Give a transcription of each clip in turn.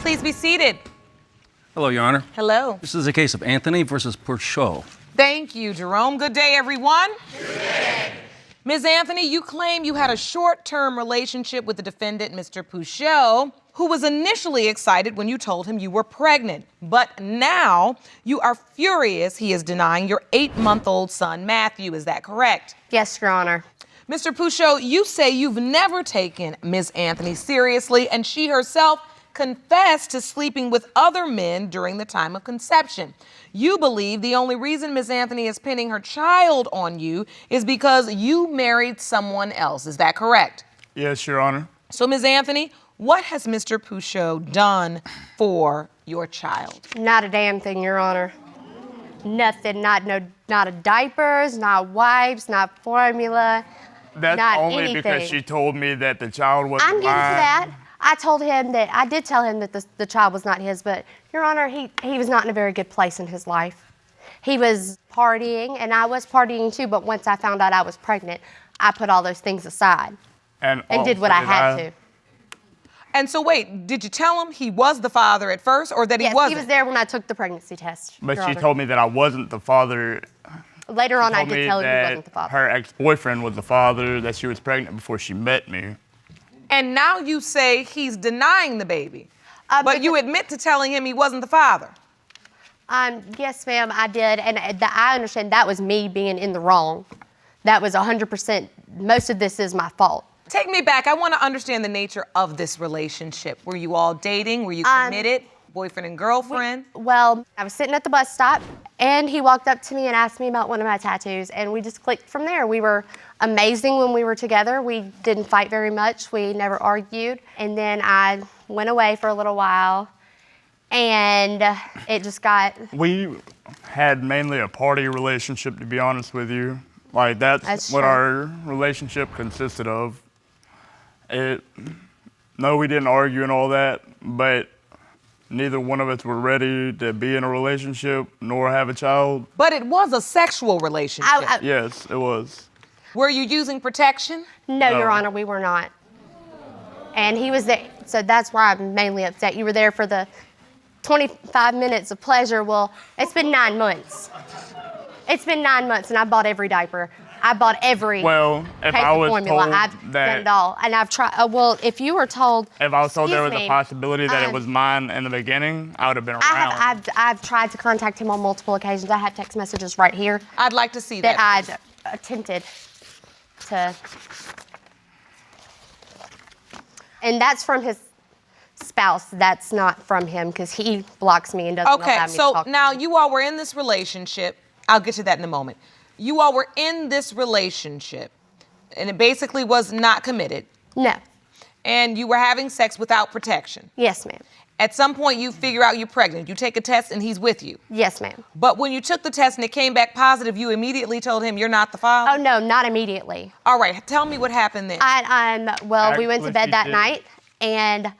Please be seated. Hello, Your Honor. Hello. This is a case of Anthony versus Pourciau. Thank you, Jerome. Good day, everyone. Good day. Ms. Anthony, you claim you had a short-term relationship with the defendant, Mr. Pourciau, who was initially excited when you told him you were pregnant. But now you are furious he is denying your 8-month-old son, Matthew. Is that correct? Yes, Your Honor. Mr. Pourciau, you say you've never taken Ms. Anthony seriously, and she herself confessed to sleeping with other men during the time of conception. You believe the only reason Ms. Anthony is pinning her child on you is because you married someone else. Is that correct? Yes, Your Honor. So, Ms. Anthony, what has Mr. Pourciau done for your child? Not a damn thing, Your Honor. Nothing. Not a diapers, not wipes, not formula. That's not only anything. because she told me that the child wasn't I'm getting to mine. that. I did tell him that the child was not his, but Your Honor, he was not in a very good place in his life. He was partying, and I was partying too, but once I found out I was pregnant, I put all those things aside and did what I had to. And so wait, did you tell him he was the father at first, or that he wasn't? Yes, he was there when I took the pregnancy test. But Your she Honor. told me that I wasn't the father. Later on, I Told did me tell him he that wasn't the father. her ex-boyfriend was the father, that she was pregnant before she met me. And now you say he's denying the baby, but because- you admit to telling him he wasn't the father. Yes, ma'am, I did, and I understand that was me being in the wrong. That was 100%. Most of this is my fault. Take me back. I want to understand the nature of this relationship. Were you all dating? Were you committed? Boyfriend and girlfriend? Well, I was sitting at the bus stop, and he walked up to me and asked me about one of my tattoos, and we just clicked from there. We were amazing when we were together. We didn't fight very much. We never argued. And then I went away for a little while, and it just got... We had mainly a party relationship, to be honest with you. Like, that's what true. our relationship consisted of. No, we didn't argue and all that, but neither one of us were ready to be in a relationship nor have a child. But it was a sexual relationship. Yes, it was. Were you using protection? No, Your Honor, we were not. And he was there, so that's why I'm mainly upset. You were there for the 25 minutes of pleasure. Well, it's been 9 months. It's been 9 months, and I bought every diaper. I bought every If I was formula. told I've done that, it all, and I've tried. Well, if you were told, if I was told there was excuse a me, possibility that it was mine in the beginning, I would have been around. I've tried to contact him on multiple occasions. I have text messages right here I'd like to see that that. I've attempted to, and that's from his spouse. That's not from him because he blocks me and doesn't allow Okay, me to so talk to now him. you all were in this relationship. I'll get to that in a moment. You all were in this relationship, and it basically was not committed, No. and you were having sex without protection. Yes, ma'am. At some point, you figure out you're pregnant. You take a test, and he's with you. Yes, ma'am. But when you took the test and it came back positive, you immediately told him you're not the father? Oh no, not immediately. All right, tell me what happened then. Well, we went to Actually, bed she that did. night, and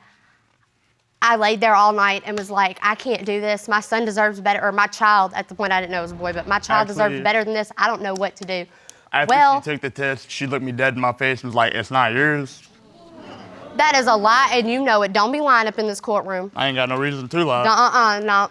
I laid there all night and was like, I can't do this. My son deserves better, or my child, at the point I didn't know it was a boy, but my child deserves Actually- better than this. I don't know what to do. After Well, she took the test, she looked me dead in my face and was like, "It's not yours." that is a lie, and you know it. Don't be lying up in this courtroom. I ain't got no reason to lie. No.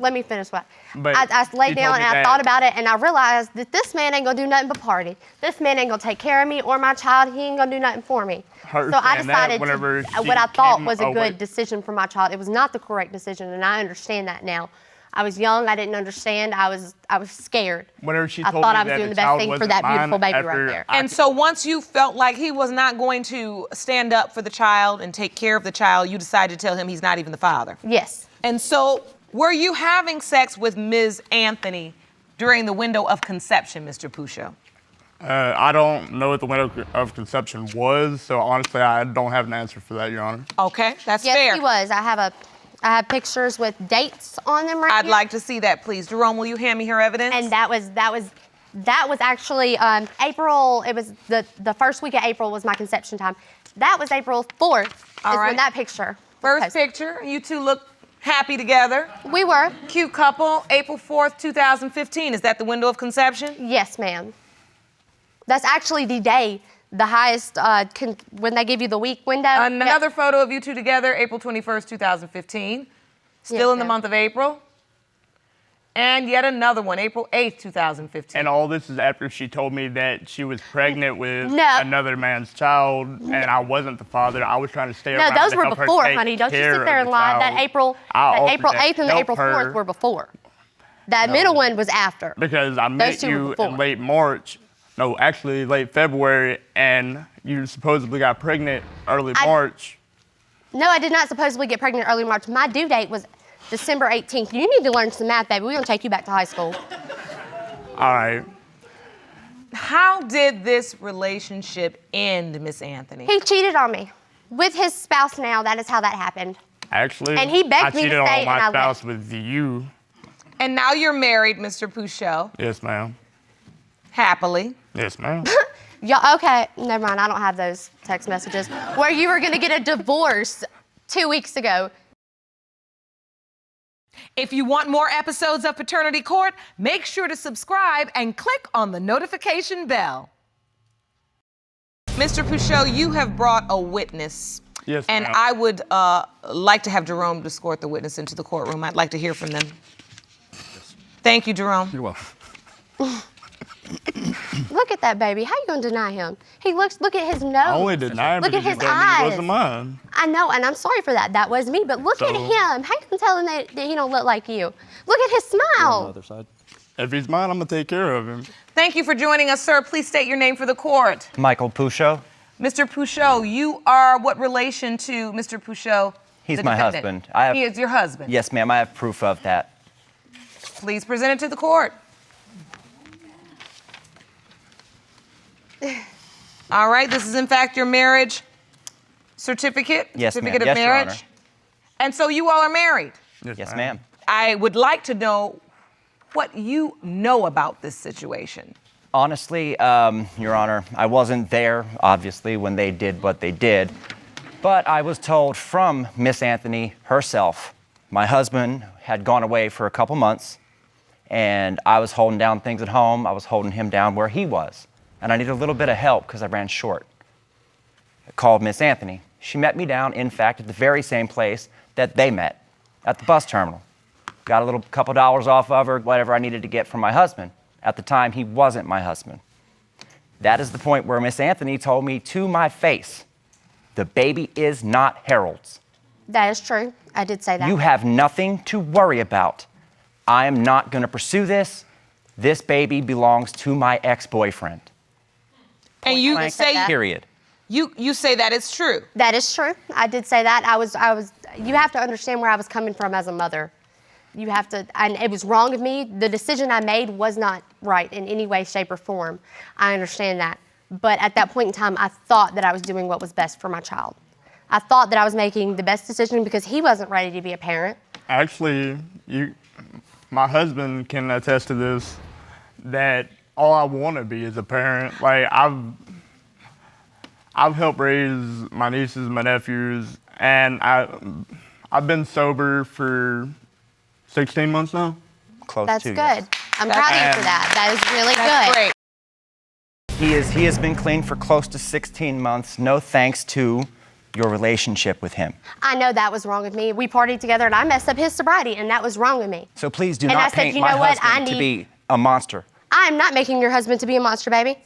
Let me finish what. But I laid she down told and me I that- thought about it, and I realized that this man ain't gonna do nothing but party. This man ain't gonna take care of me or my child. He ain't gonna do nothing for me. Her So I saying that decided whenever to, she what I thought came was a away- good decision for my child. It was not the correct decision, and I understand that now. I was young. I didn't understand. I was scared. Whenever she I told thought me I was that doing the the best child thing for wasn't that beautiful mine baby right after there. And so once you felt like he was not going to stand up for the child and take care of the child, you decided to tell him he's not even the father. Yes. And so were you having sex with Ms. Anthony during the window of conception, Mr. Pourciau? I don't know what the window of conception was, so honestly, I don't have an answer for that, Your Honor. Okay, that's Yes, fair. he was. I have pictures with dates on them right I'd here. like to see that, please. Jerome, will you hand me her evidence? And that was actually April. It was the first week of April was my conception time. That was April 4th. All is right. when that picture. was First posted. picture, you two look happy together. We were. Cute couple, April 4th, 2015. Is that the window of conception? Yes, ma'am. That's actually the day The highest, when they give you the week window. Another photo of you two together, April 21st, 2015. Still in the month of April. And yet another one, April 8th, 2015. And all this is after she told me that she was pregnant with another man's child, and I wasn't the father. I was trying to stay around. No, those to were help her before, take honey. Don't you care sit there of and the lie. child. That April 8th and the April 4th were before. That middle one was after. Because I met you in late March. No, actually late February, and you supposedly got pregnant early March. No, I did not supposedly get pregnant early March. My due date was December 18th. You need to learn some math, baby. We're going to take you back to high school. All right. How did this relationship end, Miss Anthony? He cheated on me with his spouse now. That is how that happened. Actually, and he begged me to stay, I cheated on my and I spouse left. with you. And now you're married, Mr. Pourciau. Yes, ma'am. Happily. Yes, ma'am. Yeah, okay, never mind. I don't have those text messages where you were going to get a divorce 2 weeks ago. If you want more episodes of Paternity Court, make sure to subscribe and click on the notification bell. Mr. Pourciau, you have brought a witness. Yes, and ma'am. I would like to have Jerome escort the witness into the courtroom. I'd like to hear from them. Thank you, Jerome. You're welcome. Look at that baby. How you going to deny him? Look at his nose. I only denied him Look because at you his told me he eyes. wasn't mine. I know, and I'm sorry for that. That was me. But look at him. How you can tell him that he don't look like you? Look at his smile. Other side. If he's mine, I'm going to take care of him. Thank you for joining us, sir. Please state your name for the court. Michael Pourciau. Mr. Pourciau, you are what relation to Mr. Pourciau? He's the my defendant? husband. He is your husband? Yes, ma'am. I have proof of that. Please present it to the court. All right, this is in fact your marriage certificate? Yes, ma'am. Certificate of Yes, Your marriage? Honor. And so you all are married? Yes, ma'am. I would like to know what you know about this situation. Honestly, Your Honor, I wasn't there, obviously, when they did what they did. But I was told from Miss Anthony herself, my husband had gone away for a couple months, and I was holding down things at home. I was holding him down where he was. And I needed a little bit of help because I ran short. I called Miss Anthony. She met me down, in fact, at the very same place that they met, at the bus terminal. Got a couple dollars off of her, whatever I needed to get from my husband. At the time, he wasn't my husband. That is the point where Miss Anthony told me to my face, the baby is not Harold's. That is true. I did say that. You have nothing to worry about. I am not going to pursue this. This baby belongs to my ex-boyfriend. And you blank. say Period. you say that it's true. That is true. I did say that. You have to understand where I was coming from as a mother. You have to, and it was wrong of me. The decision I made was not right in any way, shape, or form. I understand that. But at that point in time, I thought that I was doing what was best for my child. I thought that I was making the best decision because he wasn't ready to be a parent. Actually, my husband can attest to this, that all I want to be is a parent. Like, I've helped raise my nieces, my nephews, and I've been sober for 16 months now. Close That's to good. yes. I'm proud of you for that. That is really That's good. great. He has been clean for close to 16 months, no thanks to your relationship with him. I know that was wrong of me. We partied together and I messed up his sobriety, and that was wrong of me. So please do And not I said, paint you my know what? husband to be a monster. I'm not making your husband to be a monster, baby.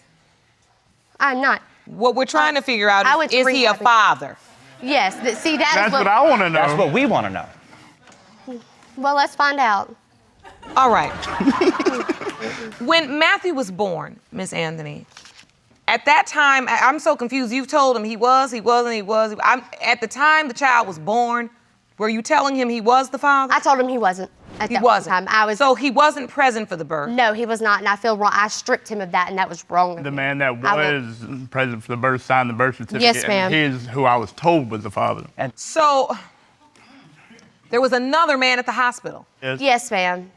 I'm not. What we're trying to figure out I went to is he a rehab. father? Yes, see, That's what I want to know. That's what we want to know. Well, let's find out. All right. When Matthew was born, Miss Anthony, at that time, I'm so confused. You've told him he wasn't. At the time the child was born, were you telling him he was the father? I told him he wasn't at He that wasn't. time. So he wasn't present for the birth. No, he was not, and I feel wrong. I stripped him of that, and that was wrong. of The me. man that I will- was present for the birth signed the birth certificate. Yes, ma'am. And he's who I was told was the father. So there was another man at the hospital. Yes, ma'am.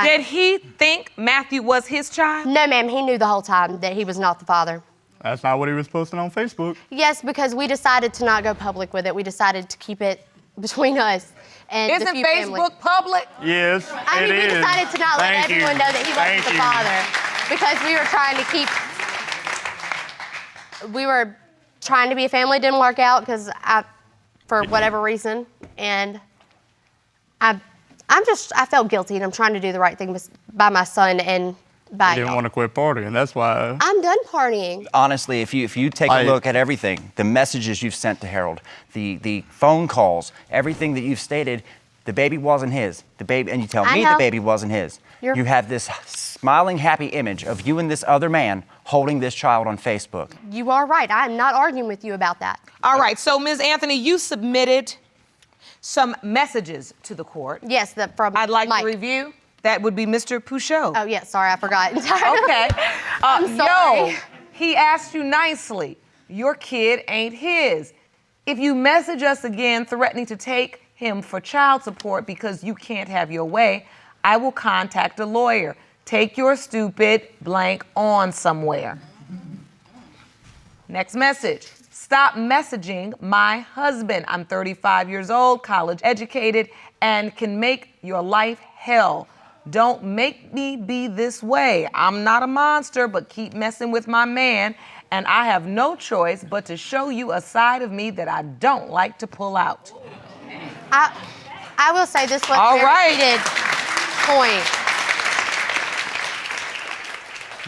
Did he think Matthew was his child? No, ma'am. He knew the whole time that he was not the father. That's not what he was posting on Facebook. Yes, because we decided to not go public with it. We decided to keep it between us and the Isn't few family. Facebook public? Yes, I mean, it we is. decided to not let Thank you. everyone know that he wasn't the Thank you. father because we were trying to keep. We were trying to be a family, didn't work out because for whatever reason, and I felt guilty, and I'm trying to do the right thing by my son and by He didn't y'all. want to quit partying. That's why. I'm done partying. Honestly, if you take a look at everything, the messages you've sent to Harold, the phone calls, everything that you've stated, the baby wasn't his. The baby, and you tell I me know. the baby wasn't his. You have this smiling, happy image of you and this other man holding this child on Facebook. You are right. I'm not arguing with you about that. All right, so Ms. Anthony, you submitted some messages to the court. Yes, from I'd like Mike. to review. That would be Mr. Pourciau. Oh, yeah, sorry, I forgot entirely. Okay. I'm sorry. Yo, he asked you nicely. Your kid ain't his. If you message us again threatening to take him for child support because you can't have your way, I will contact a lawyer. Take your stupid blank on somewhere. Next message. Stop messaging my husband. I'm 35 years old, college educated, and can make your life hell. Don't make me be this way. I'm not a monster, but keep messing with my man, and I have no choice but to show you a side of me that I don't like to pull out. I will say this was All a very right. heated point.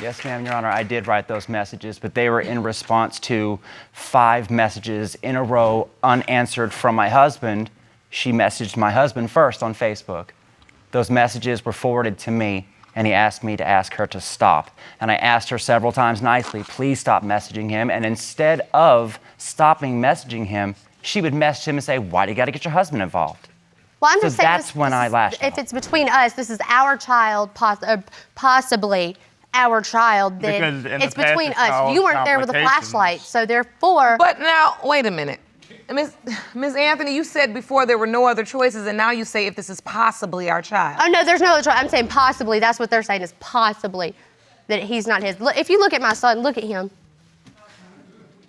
Yes, ma'am, Your Honor, I did write those messages, but they were in response to 5 messages in a row unanswered from my husband. She messaged my husband first on Facebook. Those messages were forwarded to me, and he asked me to ask her to stop. And I asked her several times nicely, please stop messaging him. And instead of stopping messaging him, she would message him and say, why do you got to get your husband involved? Well, I'm So just saying that's when I lashed If out. it's between us, this is our child, possibly our child, Because then in the it's past, between it's us. caused You weren't there with a complications. flashlight, so therefore, But now, wait a minute. Ms. Anthony, you said before there were no other choices, and now you say if this is possibly our child. oh no, there's no other choice. I'm saying possibly. That's what they're saying is possibly that he's not his. If you look at my son, look at him.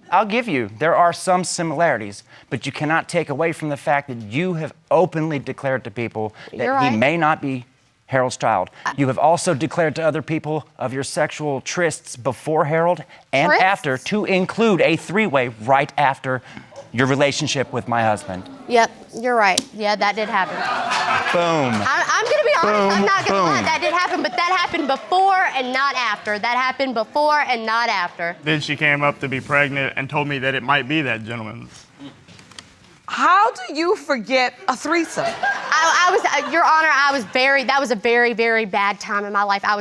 I'll give you, there are some similarities, but you cannot take away from the fact that you have openly declared to people that You're right. he may not be Harold's child. You have also declared to other people of your sexual trysts before Harold and Trysts? after, to include a 3-way right after your relationship with my husband. Yep, you're right. Yeah, that did happen. Boom. I'm gonna be honest. I'm not gonna lie. boom. That did happen, but that happened before and not after. That happened before and not after. Then she came up to be pregnant and told me that it might be that gentleman's. How do you forget a threesome? I was, Your Honor, that was a very, very bad time in my life. I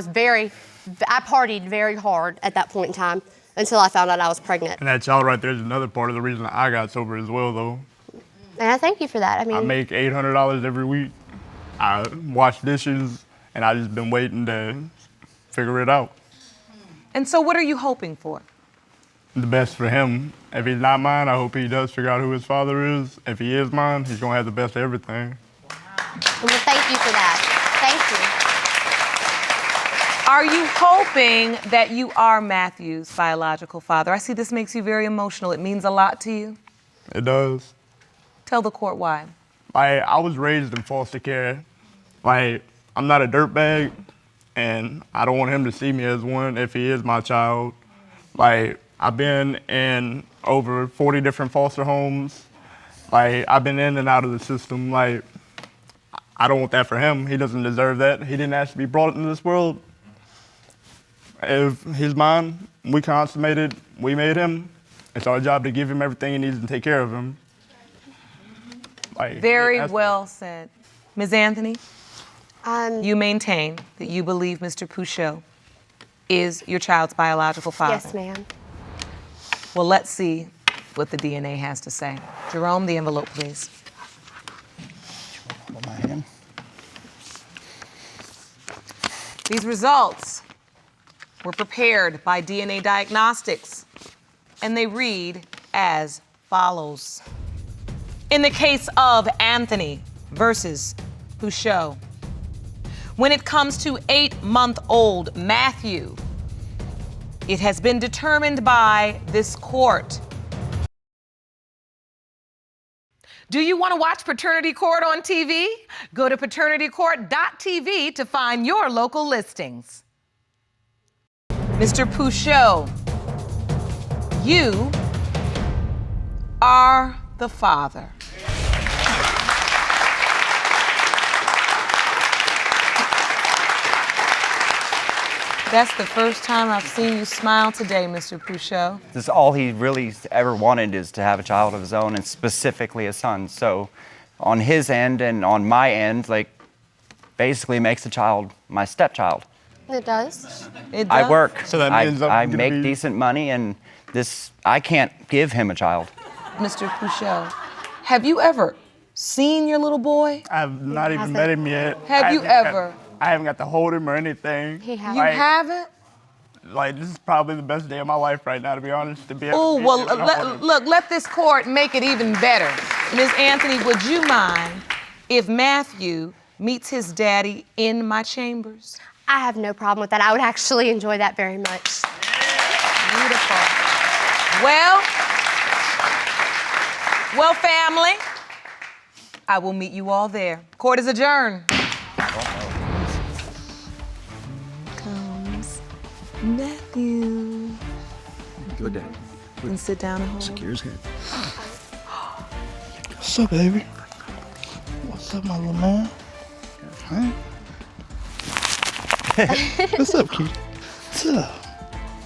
partied very hard at that point in time until I found out I was pregnant. And that child right there is another part of the reason I got sober as well, though. And I thank you for that. I mean, I make $800 every week. I wash dishes, and I just been waiting to figure it out. And so what are you hoping for? The best for him. If he's not mine, I hope he does figure out who his father is. If he is mine, he's gonna have the best of everything. well, thank you for that. Thank you. Are you hoping that you are Matthew's biological father? I see this makes you very emotional. It means a lot to you. It does. Tell the court why. I was raised in foster care. I'm not a dirtbag, and I don't want him to see me as one if he is my child. I've been in over 40 different foster homes. I've been in and out of the system. I don't want that for him. He doesn't deserve that. He didn't ask to be brought into this world. If he's mine, we consummated, we made him. It's our job to give him everything he needs and take care of him. Very that's- well said. Ms. Anthony, you maintain that you believe Mr. Pourciau is your child's biological father. Yes, ma'am. Well, let's see what the DNA has to say. Jerome, the envelope, please. Hold my hand. These results were prepared by DNA Diagnostics, and they read as follows. In the case of Anthony versus Pourciau, when it comes to 8-month-old Matthew, it has been determined by this court. Do you want to watch Paternity Court on TV? Go to paternitycourt.tv to find your local listings. Mr. Pourciau, you are the father. That's the first time I've seen you smile today, Mr. Pourciau. This is all he really ever wanted, is to have a child of his own, and specifically a son. So on his end and on my end, like, basically makes the child my stepchild. It does. It does? I work. So that means I I'm gonna make be- decent money, and I can't give him a child. Mr. Pourciau, have you ever seen your little boy? I've not even hasn't. met him yet. Have you ever? I haven't got to hold him or anything. He has. You Like- haven't? Like, this is probably the best day of my life right now, to be honest. To be able Oh, to well, meet him and hold him. look, let this court make it even better. Ms. Anthony, would you mind if Matthew meets his daddy in my chambers? I have no problem with that. I would actually enjoy that very much. Beautiful. Well, family, I will meet you all there. Court is adjourned. Comes Matthew. Go, Dad. And sit down and hold. Secure his head. What's up, baby? What's up, my little man? Huh? What's up, kid? What's up?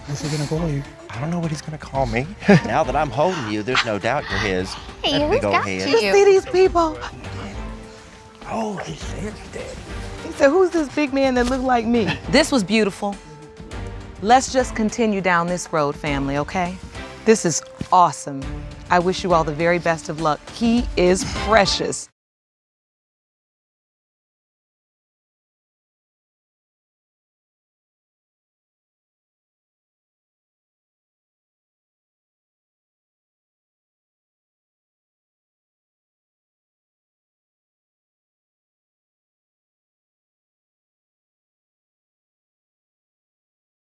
What's he gonna call you? I don't know what he's gonna call me. Now that I'm holding you, there's no doubt you're his. Hey, That who's big old got head. you? See these people? Oh, he said that. He said, who's this big man that looked like me? This was beautiful. Let's just continue down this road, family, okay? This is awesome. I wish you all the very best of luck. He is precious.